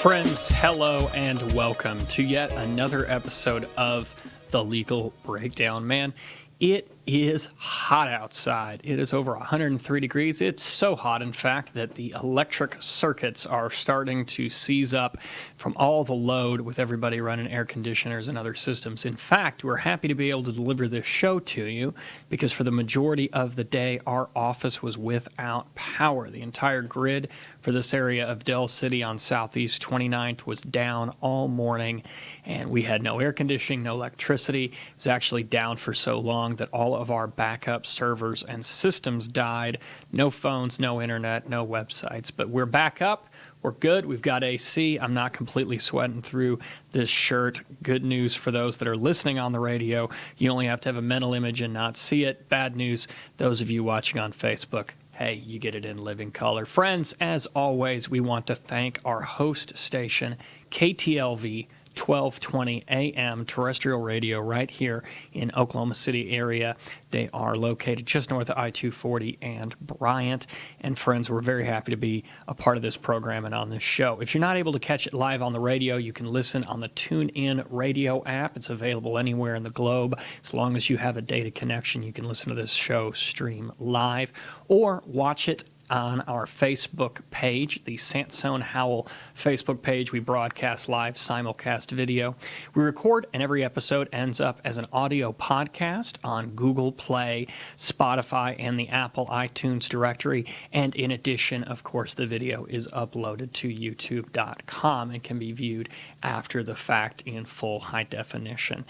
Friends, hello and welcome to yet another episode of The Legal Breakdown. Man, it is hot outside. It is over 103 degrees. It's so hot, in fact, that the electric circuits are starting to seize up from all the load with everybody running air conditioners and other systems. In fact, we're happy to be able to deliver this show to you because for the majority of the day, our office was without power. The entire grid for this area of Del City on Southeast 29th was down all morning, and we had no air conditioning, no electricity. It was actually down for so long that all of our backup servers and systems died. No phones, no internet, no websites. But we're back up. We're good. We've got AC. I'm not completely sweating through this shirt. Good news for those that are listening on the radio. You only have to have a mental image and not see it. Bad news, those of you watching on Facebook. Hey, you get it in living color. Friends, as always, we want to thank our host station, KTLV 1220 AM terrestrial radio right here in Oklahoma City area. They are located just north of I-240 and Bryant. And friends, we're very happy to be a part of this program and on this show. If you're not able to catch it live on the radio, you can listen on the TuneIn radio app. It's available anywhere in the globe. As long as you have a data connection, you can listen to this show stream live or watch it on our Facebook page, the Sansone Howell Facebook page. We broadcast live simulcast video. We record, and every episode ends up as an audio podcast on Google Play, Spotify, and the Apple iTunes directory. And in addition, of course, the video is uploaded to youtube.com and can be viewed after the fact in full high definition.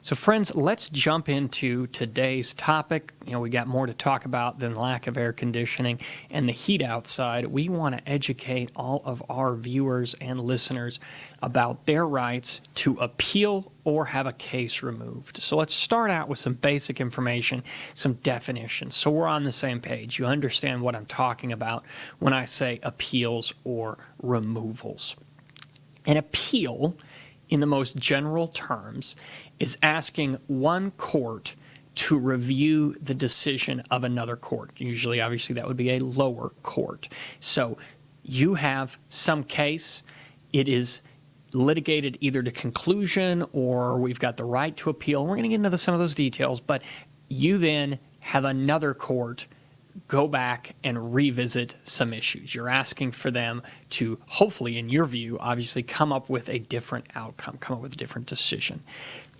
So friends, let's jump into today's topic. We got more to talk about than lack of air conditioning and the heat outside. We want to educate all of our viewers and listeners about their rights to appeal or have a case removed. So let's start out with some basic information, some definitions, so we're on the same page. You understand what I'm talking about when I say appeals or removals. An appeal, in the most general terms, is asking one court to review the decision of another court. Usually, obviously, that would be a lower court. So you have some case, it is litigated either to conclusion or we've got the right to appeal. We're going to get into some of those details, but you then have another court go back and revisit some issues. You're asking for them to, hopefully, in your view, obviously come up with a different outcome, come up with a different decision.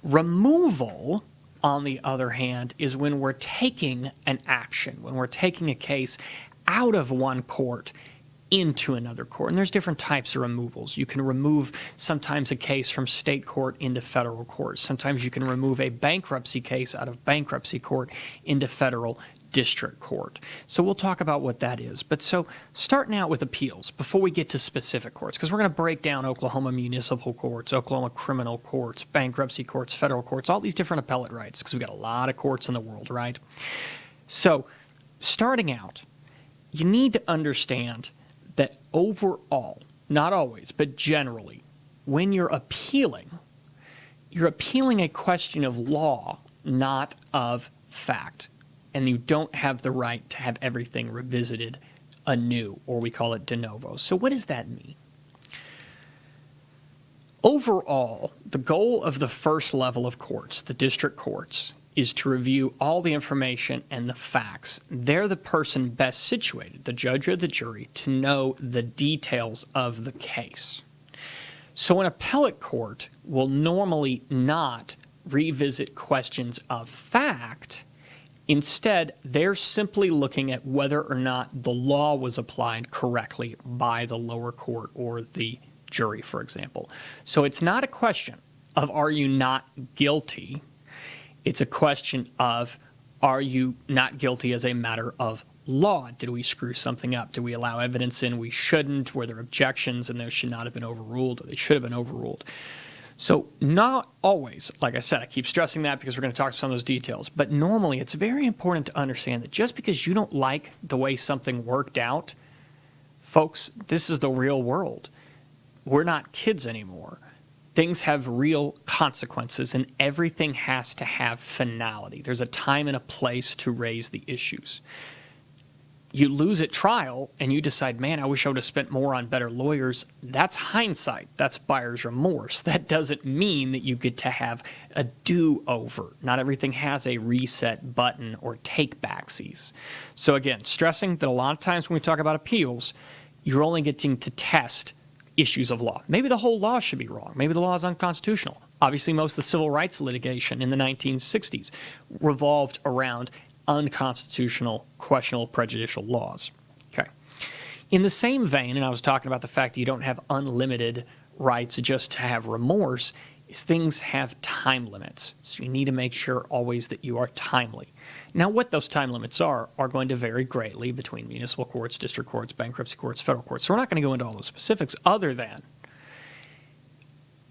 Removal, on the other hand, is when we're taking an action, when we're taking a case out of one court into another court. And there's different types of removals. You can remove sometimes a case from state court into federal court. Sometimes you can remove a bankruptcy case out of bankruptcy court into federal district court. So we'll talk about what that is. But so starting out with appeals before we get to specific courts, because we're going to break down Oklahoma municipal courts, Oklahoma criminal courts, bankruptcy courts, federal courts, all these different appellate rights, because we've got a lot of courts in the world, right? So starting out, you need to understand that overall, not always, but generally, when you're appealing a question of law, not of fact. And you don't have the right to have everything revisited anew, or we call it de novo. So what does that mean? Overall, the goal of the first level of courts, the district courts, is to review all the information and the facts. They're the person best situated, the judge or the jury, to know the details of the case. So an appellate court will normally not revisit questions of fact. Instead, they're simply looking at whether or not the law was applied correctly by the lower court or the jury, for example. So it's not a question of are you not guilty? It's a question of are you not guilty as a matter of law? Did we screw something up? Did we allow evidence in we shouldn't? Were there objections and those should not have been overruled, or they should have been overruled? So not always, like I said, I keep stressing that because we're going to talk some of those details, but normally it's very important to understand that just because you don't like the way something worked out, folks, this is the real world. We're not kids anymore. Things have real consequences and everything has to have finality. There's a time and a place to raise the issues. You lose at trial and you decide, man, I wish I would have spent more on better lawyers. That's hindsight. That's buyer's remorse. That doesn't mean that you get to have a do-over. Not everything has a reset button or take-backsies. So again, stressing that a lot of times when we talk about appeals, you're only getting to test issues of law. Maybe the whole law should be wrong. Maybe the law is unconstitutional. Obviously, most of the civil rights litigation in the 1960s revolved around unconstitutional, questionable, prejudicial laws. Okay. In the same vein, and I was talking about the fact that you don't have unlimited rights just to have remorse, is things have time limits. So you need to make sure always that you are timely. Now, what those time limits are going to vary greatly between municipal courts, district courts, bankruptcy courts, federal courts. So we're not going to go into all those specifics other than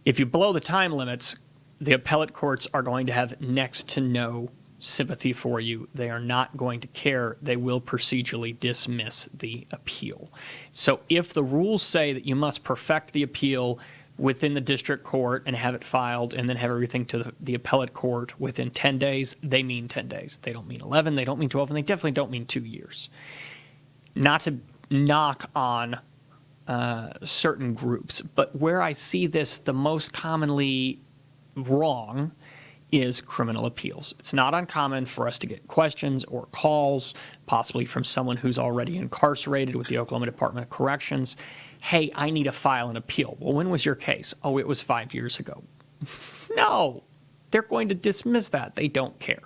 if you blow the time limits, the appellate courts are going to have next to no sympathy for you. They are not going to care. They will procedurally dismiss the appeal. So if the rules say that you must perfect the appeal within the district court and have it filed and then have everything to the appellate court within 10 days, they mean 10 days. They don't mean 11, they don't mean 12, and they definitely don't mean 2 years. Not to knock on certain groups, but where I see this the most commonly wrong is criminal appeals. It's not uncommon for us to get questions or calls, possibly from someone who's already incarcerated with the Oklahoma Department of Corrections. Hey, I need to file an appeal. Well, when was your case? Oh, it was 5 years ago. No, they're going to dismiss that. They don't care.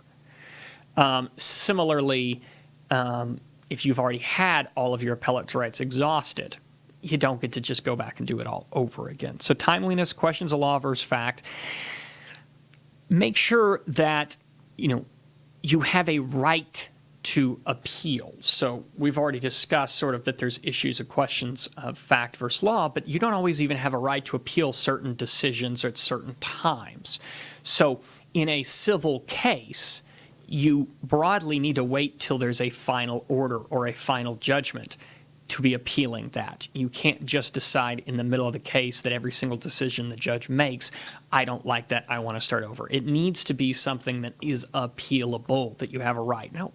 Similarly, if you've already had all of your appellate rights exhausted, you don't get to just go back and do it all over again. So timeliness, questions of law versus fact. Make sure that, you have a right to appeal. So we've already discussed sort of that there's issues of questions of fact versus law, but you don't always even have a right to appeal certain decisions at certain times. So in a civil case, you broadly need to wait till there's a final order or a final judgment to be appealing that. You can't just decide in the middle of the case that every single decision the judge makes, I don't like that, I want to start over. It needs to be something that is appealable, that you have a right. Now,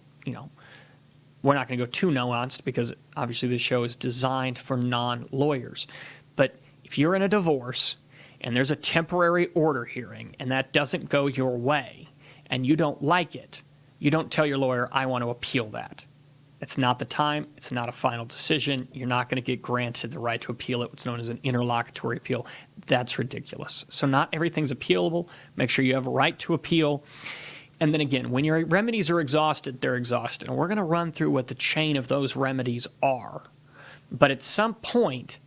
we're not going to go too nuanced because obviously this show is designed for non-lawyers. But if you're in a divorce and there's a temporary order hearing and that doesn't go your way and you don't like it, you don't tell your lawyer, I want to appeal that. It's not the time. It's not a final decision. You're not going to get granted the right to appeal it, what's known as an interlocutory appeal. That's ridiculous. So not everything's appealable. Make sure you have a right to appeal. And then again, when your remedies are exhausted, they're exhausted. And we're going to run through what the chain of those remedies are. But at some point,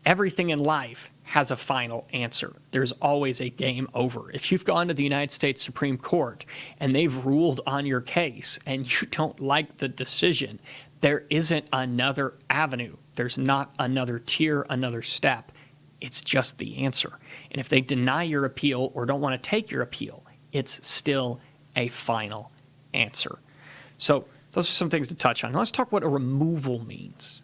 everything in life has a final answer. There's always a game over. If you've gone to the United States Supreme Court and they've ruled on your case and you don't like the decision, there isn't another avenue. There's not another tier, another step. It's just the answer. And if they deny your appeal or don't want to take your appeal, it's still a final answer. So those are some things to touch on. Now let's talk what a removal means.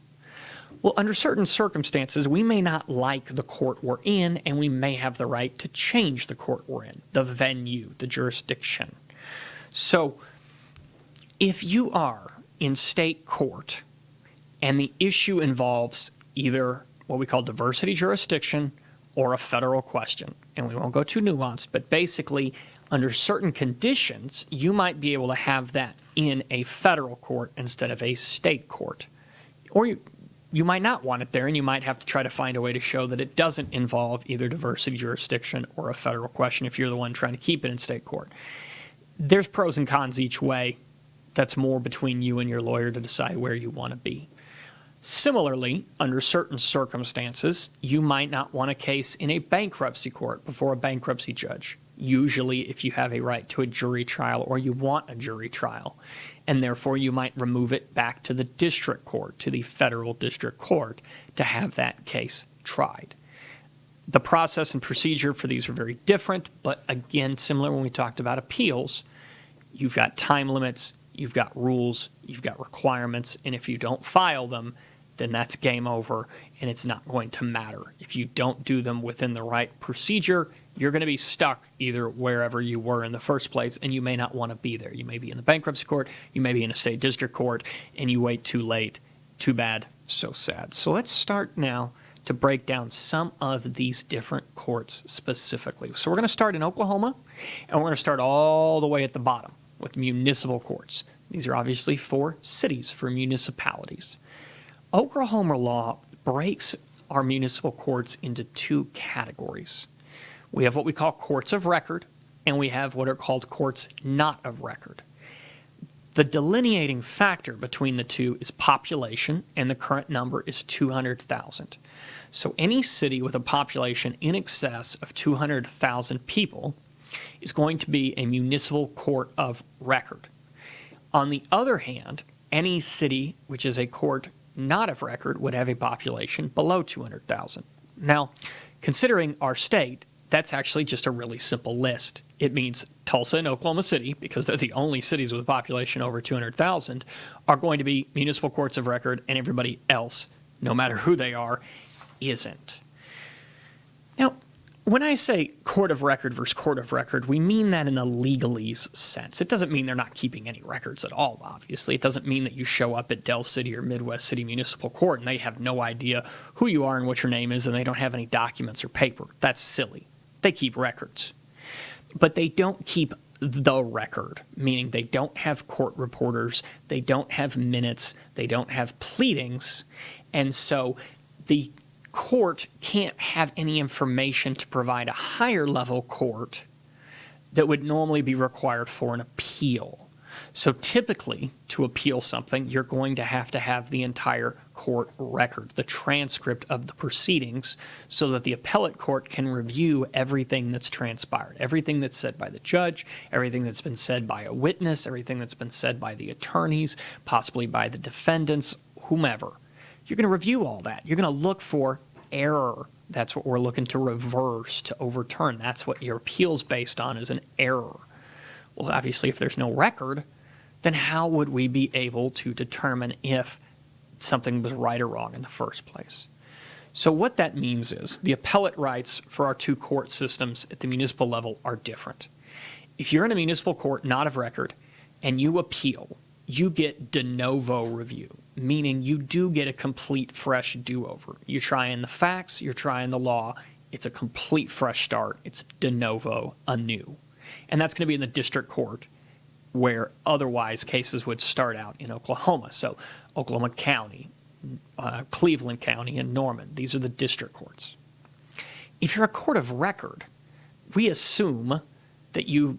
Well, under certain circumstances, we may not like the court we're in, and we may have the right to change the court we're in, the venue, the jurisdiction. So if you are in state court and the issue involves either what we call diversity jurisdiction or a federal question, and we won't go too nuanced, but basically under certain conditions, you might be able to have that in a federal court instead of a state court. Or you might not want it there, and you might have to try to find a way to show that it doesn't involve either diversity jurisdiction or a federal question if you're the one trying to keep it in state court. There's pros and cons each way. That's more between you and your lawyer to decide where you want to be. Similarly, under certain circumstances, you might not want a case in a bankruptcy court before a bankruptcy judge. Usually if you have a right to a jury trial or you want a jury trial, and therefore you might remove it back to the district court, to the federal district court, to have that case tried. The process and procedure for these are very different, but again, similar when we talked about appeals. You've got time limits, you've got rules, you've got requirements, and if you don't file them, then that's game over, and it's not going to matter. If you don't do them within the right procedure, you're going to be stuck either wherever you were in the first place, and you may not want to be there. You may be in the bankruptcy court, you may be in a state district court, and you wait too late. Too bad, so sad. So let's start now to break down some of these different courts specifically. So we're going to start in Oklahoma, and we're going to start all the way at the bottom with municipal courts. These are obviously for cities, for municipalities. Oklahoma law breaks our municipal courts into two categories. We have what we call courts of record, and we have what are called courts not of record. The delineating factor between the two is population, and the current number is 200,000. So any city with a population in excess of 200,000 people is going to be a municipal court of record. On the other hand, any city which is a court not of record would have a population below 200,000. Now, considering our state, that's actually just a really simple list. It means Tulsa and Oklahoma City, because they're the only cities with a population over 200,000, are going to be municipal courts of record, and everybody else, no matter who they are, isn't. Now, when I say court of record versus court of record, we mean that in a legalese sense. It doesn't mean they're not keeping any records at all, obviously. It doesn't mean that you show up at Del City or Midwest City Municipal Court and they have no idea who you are and what your name is, and they don't have any documents or paper. That's silly. They keep records. But they don't keep the record, meaning they don't have court reporters, they don't have minutes, they don't have pleadings, and so the court can't have any information to provide a higher level court that would normally be required for an appeal. So typically, to appeal something, you're going to have the entire court record, the transcript of the proceedings, so that the appellate court can review everything that's transpired, everything that's said by the judge, everything that's been said by a witness, everything that's been said by the attorneys, possibly by the defendants, whomever. You're going to review all that. You're going to look for error. That's what we're looking to reverse, to overturn. That's what your appeal's based on, is an error. Well, obviously, if there's no record, then how would we be able to determine if something was right or wrong in the first place? So what that means is the appellate rights for our two court systems at the municipal level are different. If you're in a municipal court not of record and you appeal, you get de novo review, meaning you do get a complete fresh do-over. You're trying the facts, you're trying the law. It's a complete fresh start. It's de novo, anew. And that's going to be in the district court, where otherwise cases would start out in Oklahoma. So Oklahoma County, Cleveland County, and Norman. These are the district courts. If you're a court of record, we assume that you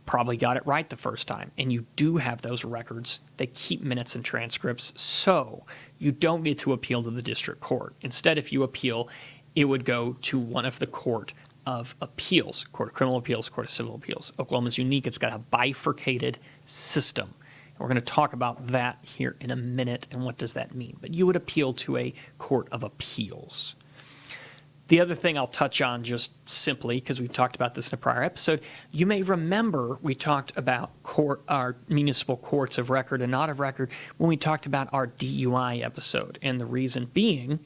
probably got it right the first time, and you do have those records. They keep minutes and transcripts, so you don't get to appeal to the district court. Instead, if you appeal, it would go to one of the court of appeals, Court of Criminal Appeals, Court of Civil Appeals. Oklahoma's unique. It's got a bifurcated system. And we're going to talk about that here in a minute and what does that mean. But you would appeal to a Court of Appeals. The other thing I'll touch on just simply, because we've talked about this in a prior episode, you may remember we talked about our municipal courts of record and not of record when we talked about our DUI episode. And the reason being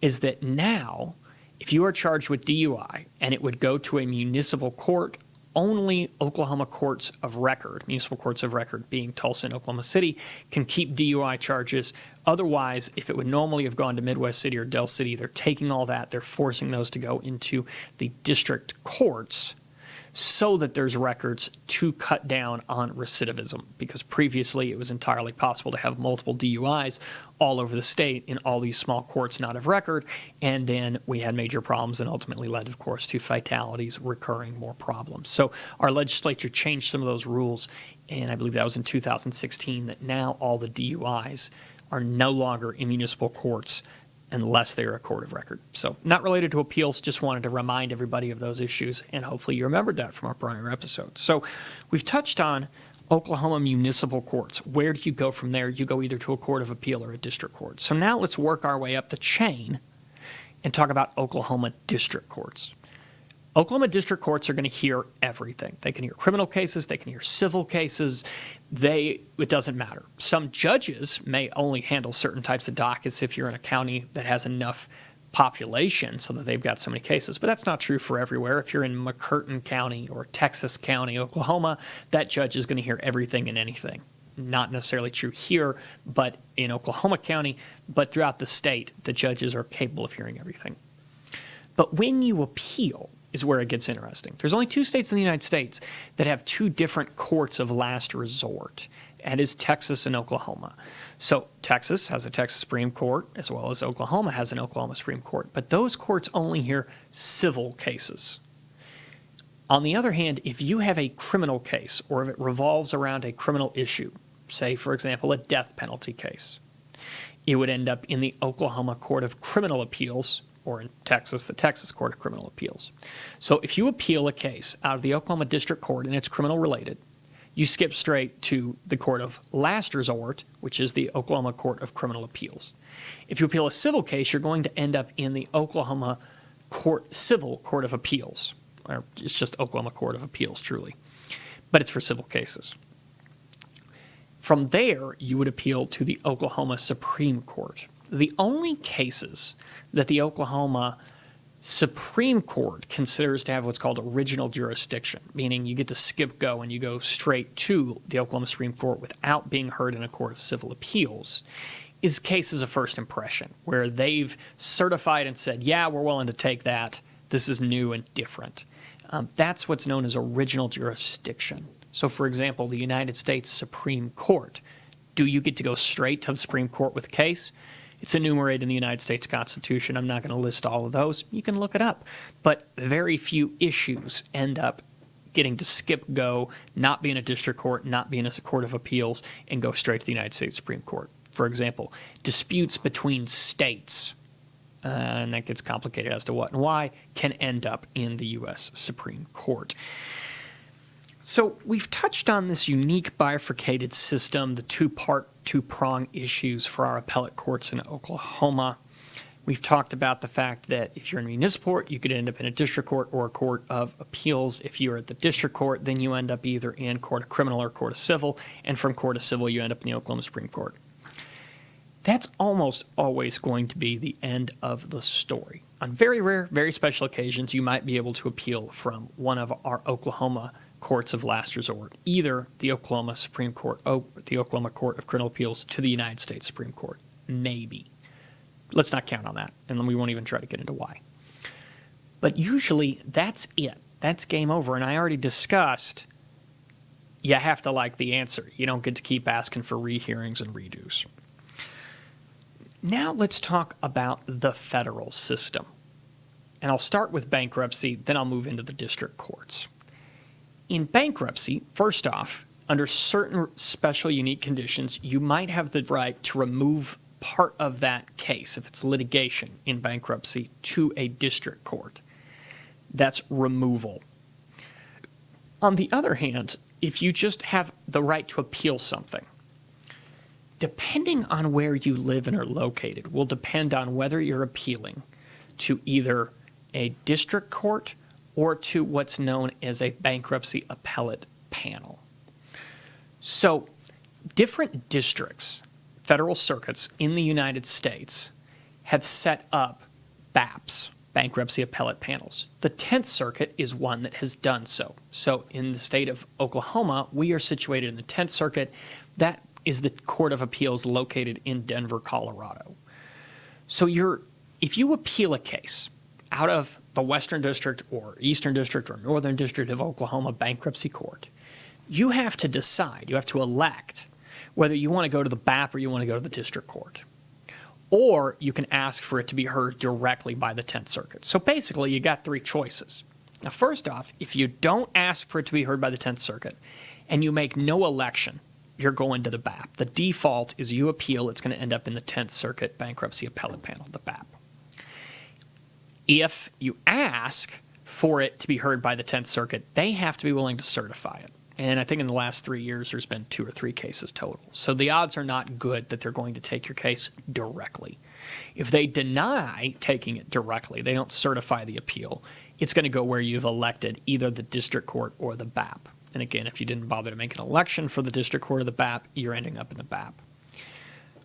is that now, if you are charged with DUI and it would go to a municipal court, only Oklahoma courts of record, municipal courts of record being Tulsa and Oklahoma City, can keep DUI charges. Otherwise, if it would normally have gone to Midwest City or Del City, they're taking all that, they're forcing those to go into the district courts so that there's records to cut down on recidivism, because previously it was entirely possible to have multiple DUIs all over the state in all these small courts not of record, and then we had major problems and ultimately led, of course, to fatalities, recurring more problems. So our legislature changed some of those rules, and I believe that was in 2016, that now all the DUIs are no longer in municipal courts unless they're a court of record. So not related to appeals, just wanted to remind everybody of those issues, and hopefully you remembered that from our prior episode. So we've touched on Oklahoma municipal courts. Where do you go from there? You go either to a court of appeal or a district court. So now let's work our way up the chain and talk about Oklahoma district courts. Oklahoma district courts are going to hear everything. They can hear criminal cases, they can hear civil cases. It doesn't matter. Some judges may only handle certain types of dockets if you're in a county that has enough population so that they've got so many cases. But that's not true for everywhere. If you're in McCurtain County or Texas County, Oklahoma, that judge is going to hear everything and anything. Not necessarily true here, but in Oklahoma County, but throughout the state, the judges are capable of hearing everything. But when you appeal is where it gets interesting. There's only 2 states in the United States that have 2 different courts of last resort. That is Texas and Oklahoma. So Texas has a Texas Supreme Court, as well as Oklahoma has an Oklahoma Supreme Court. But those courts only hear civil cases. On the other hand, if you have a criminal case, or if it revolves around a criminal issue, say, for example, a death penalty case, it would end up in the Oklahoma Court of Criminal Appeals, or in Texas, the Texas Court of Criminal Appeals. So if you appeal a case out of the Oklahoma District Court and it's criminal related, you skip straight to the Court of Last Resort, which is the Oklahoma Court of Criminal Appeals. If you appeal a civil case, you're going to end up in the Oklahoma Civil Court of Appeals. Or it's just Oklahoma Court of Appeals, truly. But it's for civil cases. From there, you would appeal to the Oklahoma Supreme Court. The only cases that the Oklahoma Supreme Court considers to have what's called original jurisdiction, meaning you get to skip go and you go straight to the Oklahoma Supreme Court without being heard in a court of civil appeals, is cases of first impression, where they've certified and said, yeah, we're willing to take that. This is new and different. That's what's known as original jurisdiction. So, for example, the United States Supreme Court. Do you get to go straight to the Supreme Court with a case? It's enumerated in the United States Constitution. I'm not going to list all of those. You can look it up. But very few issues end up getting to skip go, not be in a district court, not be in a court of appeals, and go straight to the United States Supreme Court. For example, disputes between states, and that gets complicated as to what and why, can end up in the U.S. Supreme Court. So we've touched on this unique bifurcated system, the two-part, two-prong issues for our appellate courts in Oklahoma. We've talked about the fact that if you're in municipal court, you could end up in a district court or a court of appeals. If you're at the district court, then you end up either in court of criminal or court of civil, and from court of civil, you end up in the Oklahoma Supreme Court. That's almost always going to be the end of the story. On very rare, very special occasions, you might be able to appeal from one of our Oklahoma courts of last resort, either the Oklahoma Supreme Court or the Oklahoma Court of Criminal Appeals to the United States Supreme Court. Maybe. Let's not count on that, and then we won't even try to get into why. But usually, that's it. That's game over, and I already discussed you have to like the answer. You don't get to keep asking for rehearings and redos. Now let's talk about the federal system. And I'll start with bankruptcy, then I'll move into the district courts. In bankruptcy, first off, under certain special unique conditions, you might have the right to remove part of that case, if it's litigation in bankruptcy, to a district court. That's removal. On the other hand, if you just have the right to appeal something, depending on where you live and are located, will depend on whether you're appealing to either a district court or to what's known as a bankruptcy appellate panel. So, different districts, federal circuits in the United States, have set up BAPs, bankruptcy appellate panels. The 10th Circuit is one that has done so. So, in the state of Oklahoma, we are situated in the 10th Circuit. That is the Court of Appeals located in Denver, Colorado. So if you appeal a case out of the Western District or Eastern District or Northern District of Oklahoma Bankruptcy Court, you have to decide, you have to elect whether you want to go to the BAP or you want to go to the district court. Or you can ask for it to be heard directly by the 10th Circuit. So basically, you got 3 choices. Now, first off, if you don't ask for it to be heard by the 10th Circuit and you make no election, you're going to the BAP. The default is you appeal, it's going to end up in the 10th Circuit Bankruptcy Appellate Panel, the BAP. If you ask for it to be heard by the 10th Circuit, they have to be willing to certify it. And I think in the last 3 years, there's been 2 or 3 cases total. So the odds are not good that they're going to take your case directly. If they deny taking it directly, they don't certify the appeal, it's going to go where you've elected either the district court or the BAP. And again, if you didn't bother to make an election for the district court or the BAP, you're ending up in the BAP.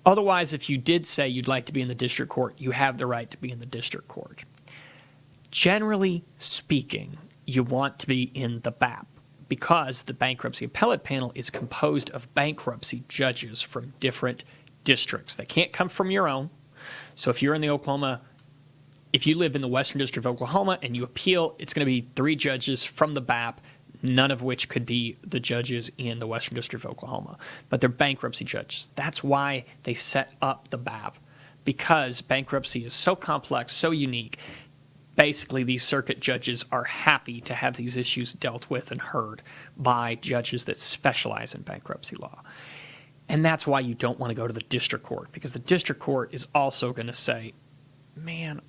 Otherwise, if you did say you'd like to be in the district court, you have the right to be in the district court. Generally speaking, you want to be in the BAP because the Bankruptcy Appellate Panel is composed of bankruptcy judges from different districts. They can't come from your own. So if you live in the Western District of Oklahoma and you appeal, it's going to be 3 judges from the BAP, none of which could be the judges in the Western District of Oklahoma. But they're bankruptcy judges. That's why they set up the BAP, because bankruptcy is so complex, so unique. Basically, these circuit judges are happy to have these issues dealt with and heard by judges that specialize in bankruptcy law. And that's why you don't want to go to the district court, because the district court is also going to say, man,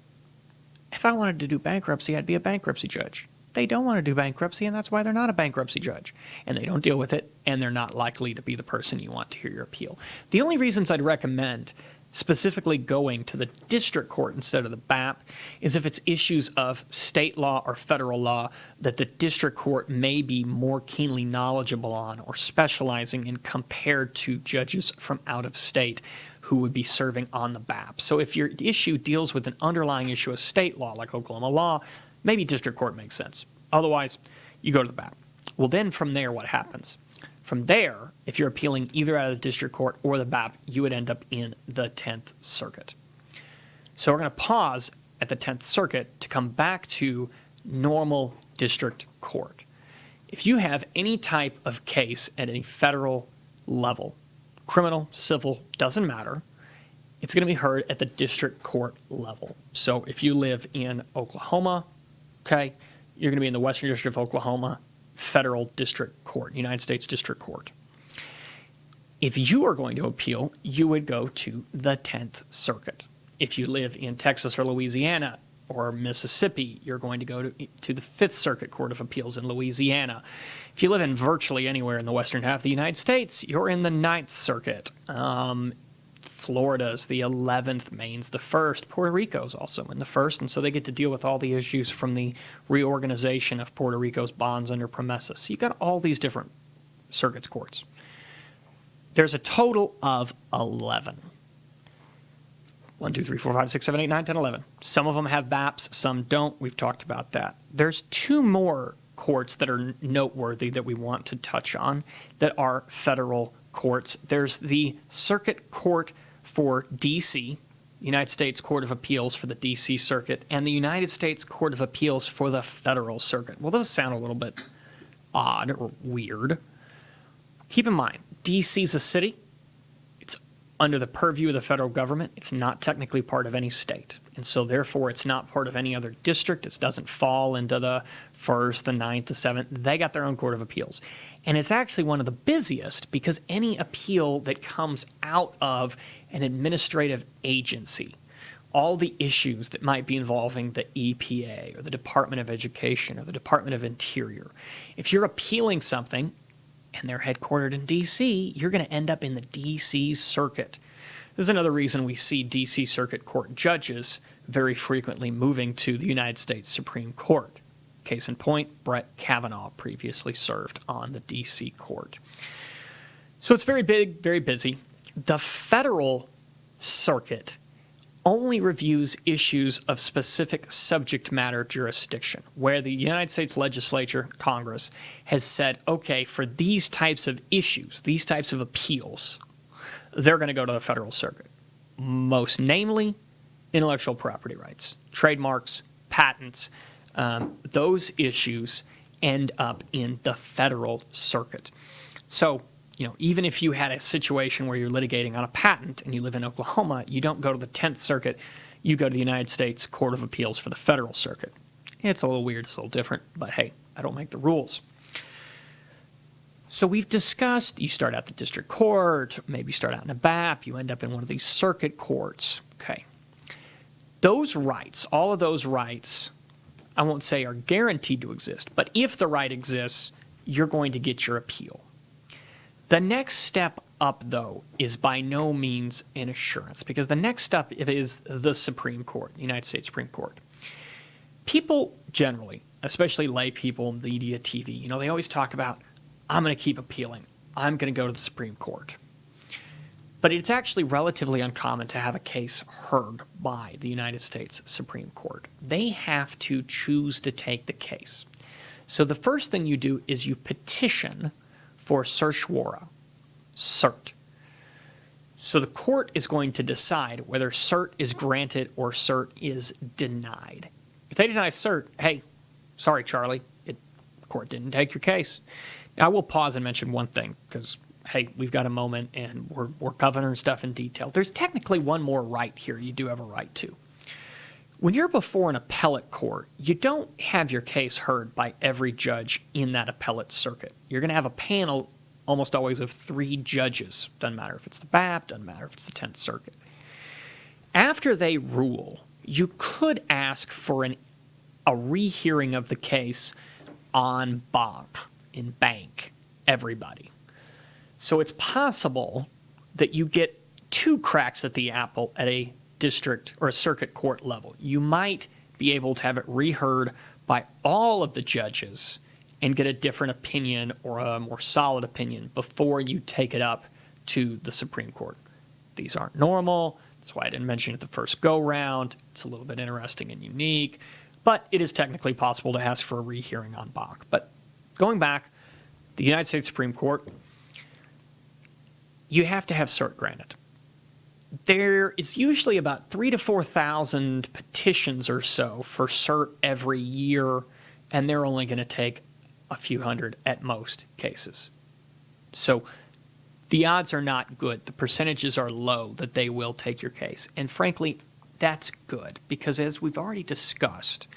if I wanted to do bankruptcy, I'd be a bankruptcy judge. They don't want to do bankruptcy, and that's why they're not a bankruptcy judge. And they don't deal with it, and they're not likely to be the person you want to hear your appeal. The only reasons I'd recommend specifically going to the district court instead of the BAP is if it's issues of state law or federal law that the district court may be more keenly knowledgeable on or specializing in compared to judges from out of state who would be serving on the BAP. So if your issue deals with an underlying issue of state law like Oklahoma law, maybe district court makes sense. Otherwise, you go to the BAP. Well, then from there, what happens? From there, if you're appealing either out of the district court or the BAP, you would end up in the 10th Circuit. So we're going to pause at the 10th Circuit to come back to normal district court. If you have any type of case at a federal level, criminal, civil, doesn't matter, it's going to be heard at the district court level. So if you live in Oklahoma, okay, you're going to be in the Western District of Oklahoma Federal District Court, United States District Court. If you are going to appeal, you would go to the 10th Circuit. If you live in Texas or Louisiana or Mississippi, you're going to go to the 5th Circuit Court of Appeals in Louisiana. If you live in virtually anywhere in the western half of the United States, you're in the 9th Circuit. Florida's the 11th, Maine's the 1st, Puerto Rico's also in the 1st, and so they get to deal with all the issues from the reorganization of Puerto Rico's bonds under promesa. So you've got all these different circuits courts. There's a total of 11. 1, 2, 3, 4, 5, 6, 7, 8, 9, 10, 11. Some of them have BAPs, some don't. We've talked about that. There's 2 more courts that are noteworthy that we want to touch on that are federal courts. There's the Circuit Court for D.C., United States Court of Appeals for the D.C. Circuit, and the United States Court of Appeals for the Federal Circuit. Well, those sound a little bit odd or weird. Keep in mind, D.C.'s a city. It's under the purview of the federal government. It's not technically part of any state, and so therefore it's not part of any other district. It doesn't fall into the 1st, the 9th, the 7th. They got their own Court of Appeals. And it's actually one of the busiest because any appeal that comes out of an administrative agency, all the issues that might be involving the EPA or the Department of Education or the Department of Interior, if you're appealing something and they're headquartered in D.C., you're going to end up in the D.C. Circuit. This is another reason we see D.C. Circuit Court judges very frequently moving to the United States Supreme Court. Case in point, Brett Kavanaugh previously served on the D.C. court. So it's very big, very busy. The federal circuit only reviews issues of specific subject matter jurisdiction, where the United States legislature, Congress, has said, okay, for these types of issues, these types of appeals, they're going to go to the federal circuit. Most namely, intellectual property rights, trademarks, patents. Those issues end up in the federal circuit. So, even if you had a situation where you're litigating on a patent and you live in Oklahoma, you don't go to the 10th Circuit, you go to the United States Court of Appeals for the Federal Circuit. It's a little weird, it's a little different, but hey, I don't make the rules. So we've discussed, you start out the district court, maybe start out in a BAP, you end up in one of these circuit courts. Okay. Those rights, all of those rights, I won't say are guaranteed to exist, but if the right exists, you're going to get your appeal. The next step up, though, is by no means an assurance, because the next step is the Supreme Court, the United States Supreme Court. People generally, especially lay people, media, TV, they always talk about, I'm going to keep appealing. I'm going to go to the Supreme Court. But it's actually relatively uncommon to have a case heard by the United States Supreme Court. They have to choose to take the case. So the first thing you do is you petition for certiorari, cert. So the court is going to decide whether cert is granted or cert is denied. If they deny cert, hey, sorry, Charlie, the court didn't take your case. Now, I will pause and mention one thing because, hey, we've got a moment and we're covering stuff in detail. There's technically one more right here you do have a right to. When you're before an appellate court, you don't have your case heard by every judge in that appellate circuit. You're going to have a panel almost always of 3 judges. Doesn't matter if it's the BAP, doesn't matter if it's the 10th Circuit. After they rule, you could ask for a rehearing of the case en banc, in bank, everybody. So it's possible that you get 2 cracks at the apple at a district or a circuit court level. You might be able to have it reheard by all of the judges and get a different opinion or a more solid opinion before you take it up to the Supreme Court. These aren't normal. That's why I didn't mention it the first go-round. It's a little bit interesting and unique. But it is technically possible to ask for a rehearing en banc. But going back, the United States Supreme Court, you have to have cert granted. There is usually about 3,000 to 4,000 petitions or so for cert every year, and they're only going to take a few hundred at most cases. So the odds are not good. The percentages are low that they will take your case. And frankly, that's good because as we've already discussed,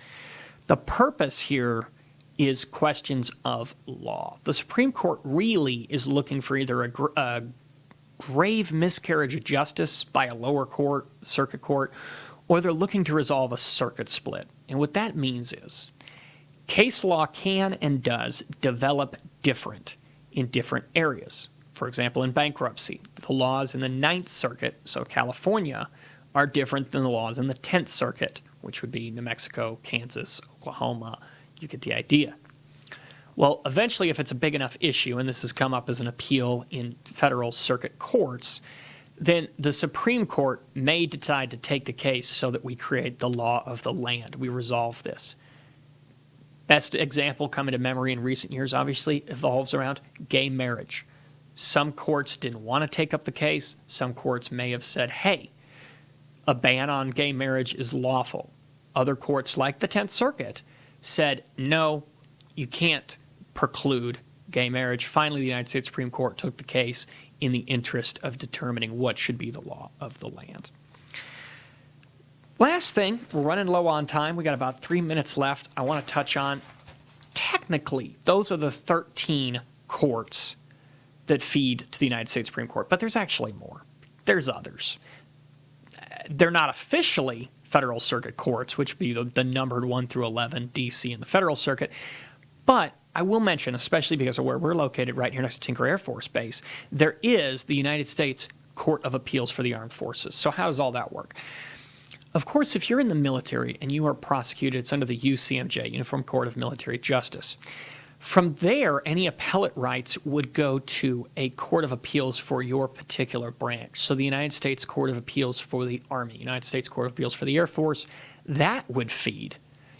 the purpose here is questions of law. The Supreme Court really is looking for either a grave miscarriage of justice by a lower court, circuit court, or they're looking to resolve a circuit split. And what that means is case law can and does develop different in different areas. For example, in bankruptcy, the laws in the 9th Circuit, so California, are different than the laws in the 10th Circuit, which would be New Mexico, Kansas, Oklahoma. You get the idea. Well, eventually, if it's a big enough issue, and this has come up as an appeal in federal circuit courts, then the Supreme Court may decide to take the case so that we create the law of the land. We resolve this. Best example coming to memory in recent years, obviously, evolves around gay marriage. Some courts didn't want to take up the case. Some courts may have said, hey, a ban on gay marriage is lawful. Other courts, like the 10th Circuit, said, no, you can't preclude gay marriage. Finally, the United States Supreme Court took the case in the interest of determining what should be the law of the land. Last thing, we're running low on time. We got about 3 minutes left. I want to touch on, technically, those are the 13 courts that feed to the United States Supreme Court, but there's actually more. There's others. They're not officially federal circuit courts, which would be the numbered 1 through 11, D.C. and the federal circuit, but I will mention, especially because of where we're located right here next to Tinker Air Force Base, there is the United States Court of Appeals for the Armed Forces. So how does all that work? Of course, if you're in the military and you are prosecuted, it's under the UCMJ, Uniform Court of Military Justice. From there, any appellate rights would go to a court of appeals for your particular branch. So the United States Court of Appeals for the Army, United States Court of Appeals for the Air Force, that would feed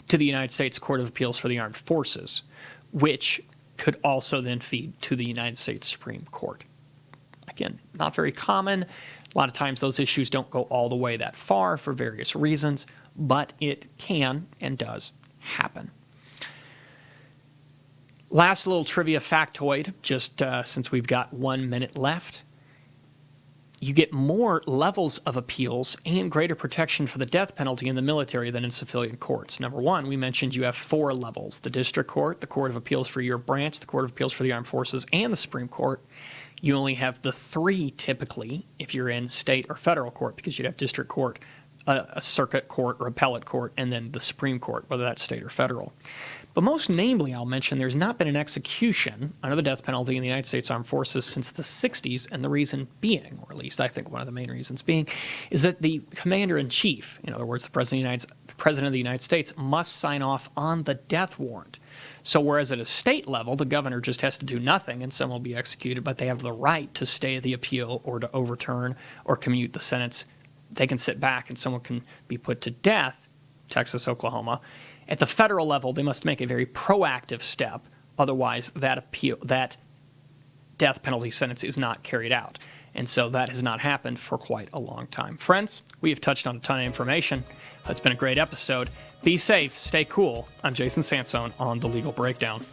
to the United States Court of Appeals for the Armed Forces, which could also then feed to the United States Supreme Court. Again, not very common. A lot of times those issues don't go all the way that far for various reasons, but it can and does happen. Last little trivia factoid, just since we've got 1 minute left. You get more levels of appeals and greater protection for the death penalty in the military than in civilian courts. Number one, we mentioned you have 4 levels: the district court, the court of appeals for your branch, the court of appeals for the armed forces, and the Supreme Court. You only have the 3 typically if you're in state or federal court, because you'd have district court, a circuit court or appellate court, and then the Supreme Court, whether that's state or federal. But most namely, I'll mention there's not been an execution under the death penalty in the United States Armed Forces since the 60s, and the reason being, or at least I think one of the main reasons being, is that the commander-in-chief, in other words, the President of the United States, must sign off on the death warrant. So whereas at a state level, the governor just has to do nothing and someone will be executed, but they have the right to stay the appeal or to overturn or commute the sentence. They can sit back and someone can be put to death, Texas, Oklahoma. At the federal level, they must make a very proactive step. Otherwise, that death penalty sentence is not carried out. And so that has not happened for quite a long time. Friends, we have touched on a ton of information. It's been a great episode. Be safe, stay cool. I'm Jason Sansone on The Legal Breakdown.